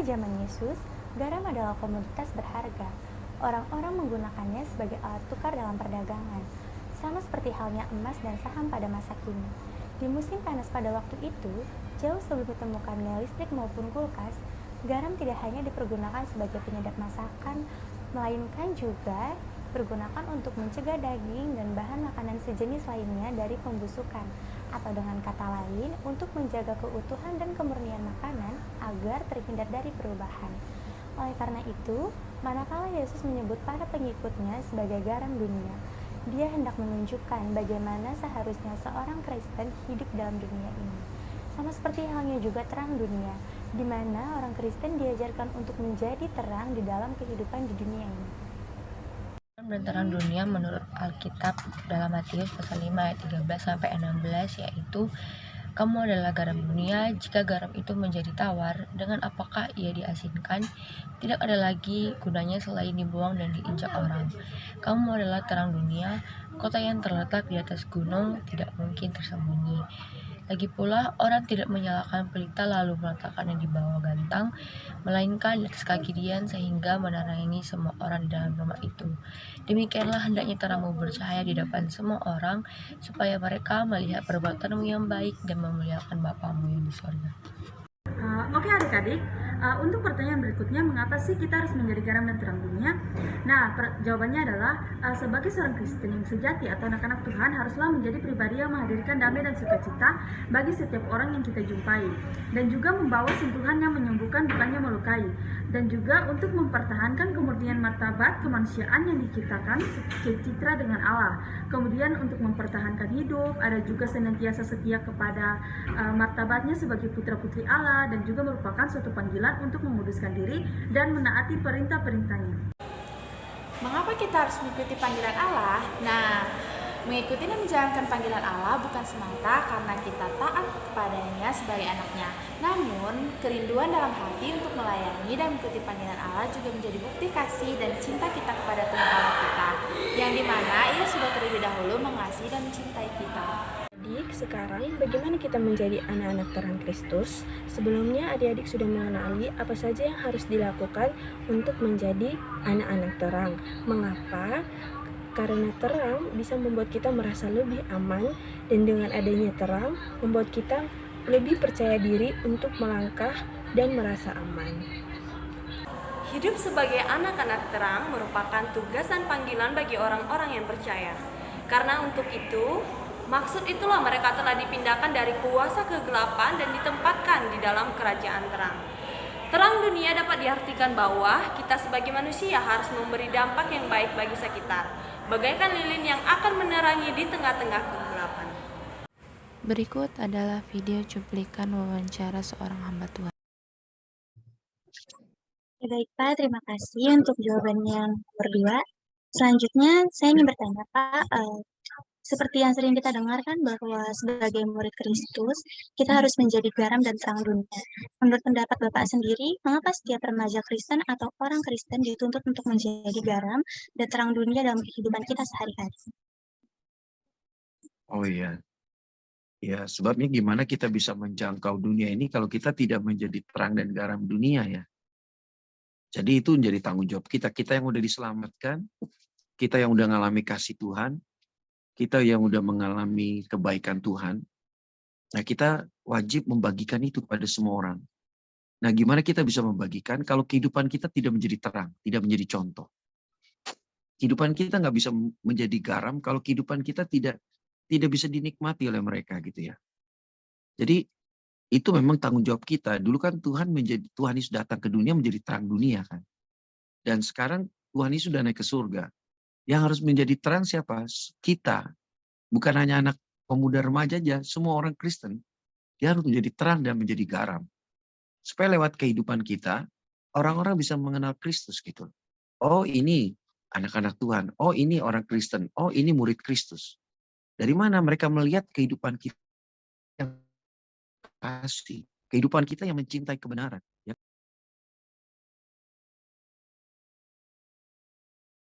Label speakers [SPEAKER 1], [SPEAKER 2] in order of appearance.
[SPEAKER 1] zaman Yesus, garam adalah komoditas berharga. Orang-orang menggunakannya sebagai alat tukar dalam perdagangan, sama seperti halnya emas dan saham pada masa kini. Di musim panas pada waktu itu, jauh sebelum ditemukannya listrik maupun kulkas, garam tidak hanya dipergunakan sebagai penyedap masakan, melainkan juga digunakan untuk mencegah daging dan bahan makanan sejenis lainnya dari pembusukan, atau dengan kata lain, untuk menjaga keutuhan dan kemurnian makanan agar terhindar dari perubahan. Oleh karena itu, manakala Yesus menyebut para pengikutnya sebagai garam dunia, dia hendak menunjukkan bagaimana seharusnya seorang Kristen hidup dalam dunia ini. Sama seperti halnya juga terang dunia, di mana orang Kristen diajarkan untuk menjadi terang di dalam kehidupan di dunia ini.
[SPEAKER 2] Dan terang dunia menurut Alkitab dalam Matius pasal 5 ayat 13-16 yaitu kamu adalah garam dunia, jika garam itu menjadi tawar, dengan apakah ia diasinkan? Tidak ada lagi gunanya selain dibuang dan diinjak orang. Kamu adalah terang dunia, kota yang terletak di atas gunung tidak mungkin tersembunyi. Lagi pula, orang tidak menyalakan pelita lalu meletakkannya di bawah gantang, melainkan di atas kaki dian sehingga menerangi semua orang di dalam rumah itu. Demikianlah hendaknya terangmu bercahaya di depan semua orang, supaya mereka melihat perbuatanmu yang baik dan memuliakan Bapamu yang di sorga.
[SPEAKER 3] Oke adik-adik, untuk pertanyaan berikutnya, mengapa sih kita harus menjadi garam dan terang dunia? Nah, jawabannya adalah sebagai seorang Kristen yang sejati atau anak-anak Tuhan haruslah menjadi pribadi yang menghadirkan damai dan sukacita bagi setiap orang yang kita jumpai, dan juga membawa sentuhan yang menyembuhkan bukannya melukai, dan juga untuk mempertahankan kemurnian martabat kemanusiaan yang diciptakan citra dengan Allah. Kemudian untuk mempertahankan hidup, ada juga senantiasa setia kepada martabatnya sebagai putra-putri Allah, dan juga merupakan suatu panggilan untuk menguduskan diri dan menaati perintah-perintahnya.
[SPEAKER 4] Mengapa kita harus mengikuti panggilan Allah? Nah, mengikuti dan menjalankan panggilan Allah bukan semata karena kita taat kepadanya sebagai anaknya. Namun, kerinduan dalam hati untuk melayani dan mengikuti panggilan Allah juga menjadi bukti kasih dan cinta kita kepada Tuhan Allah kita, yang dimana Ia sudah terlebih dahulu mengasihi dan mencintai kita.
[SPEAKER 5] Adik, sekarang bagaimana kita menjadi anak-anak terang Kristus? Sebelumnya adik-adik sudah mengenali apa saja yang harus dilakukan untuk menjadi anak-anak terang. Mengapa? Karena terang bisa membuat kita merasa lebih aman, dan dengan adanya terang membuat kita lebih percaya diri untuk melangkah dan merasa aman.
[SPEAKER 6] Hidup sebagai anak-anak terang merupakan tugas dan panggilan bagi orang-orang yang percaya. Karena untuk itu, maksud itulah mereka telah dipindahkan dari kuasa kegelapan dan ditempatkan di dalam kerajaan terang. Terang dunia dapat diartikan bahwa kita sebagai manusia harus memberi dampak yang baik bagi sekitar, bagaikan lilin yang akan menerangi di tengah-tengah kegelapan.
[SPEAKER 7] Berikut adalah video cuplikan wawancara seorang hamba Tuhan.
[SPEAKER 8] Baik Pak, terima kasih untuk jawaban yang berdua. Selanjutnya saya ingin bertanya Pak, seperti yang sering kita dengarkan bahwa sebagai murid Kristus, kita harus menjadi garam dan terang dunia. Menurut pendapat Bapak sendiri, mengapa setiap remaja Kristen atau orang Kristen dituntut untuk menjadi garam dan terang dunia dalam kehidupan kita sehari-hari?
[SPEAKER 9] Oh iya, ya sebabnya gimana kita bisa menjangkau dunia ini kalau kita tidak menjadi terang dan garam dunia ya. Jadi itu menjadi tanggung jawab kita, kita yang udah diselamatkan, kita yang udah mengalami kasih Tuhan, kita yang udah mengalami kebaikan Tuhan. Nah kita wajib membagikan itu kepada semua orang. Nah gimana kita bisa membagikan kalau kehidupan kita tidak menjadi terang, tidak menjadi contoh. Kehidupan kita nggak bisa menjadi garam kalau kehidupan kita tidak bisa dinikmati oleh mereka gitu ya. Jadi itu memang tanggung jawab kita. Dulu kan Tuhan Yesus datang ke dunia menjadi terang dunia kan. Dan sekarang Tuhan Yesus sudah naik ke surga. Yang harus menjadi terang siapa? Kita. Bukan hanya anak pemuda remaja aja, semua orang Kristen. Dia harus menjadi terang dan menjadi garam. Supaya lewat kehidupan kita, orang-orang bisa mengenal Kristus gitu. Oh ini anak-anak Tuhan. Oh ini orang Kristen. Oh ini murid Kristus. Dari mana mereka melihat kehidupan kita yang kasih, kehidupan kita yang mencintai kebenaran.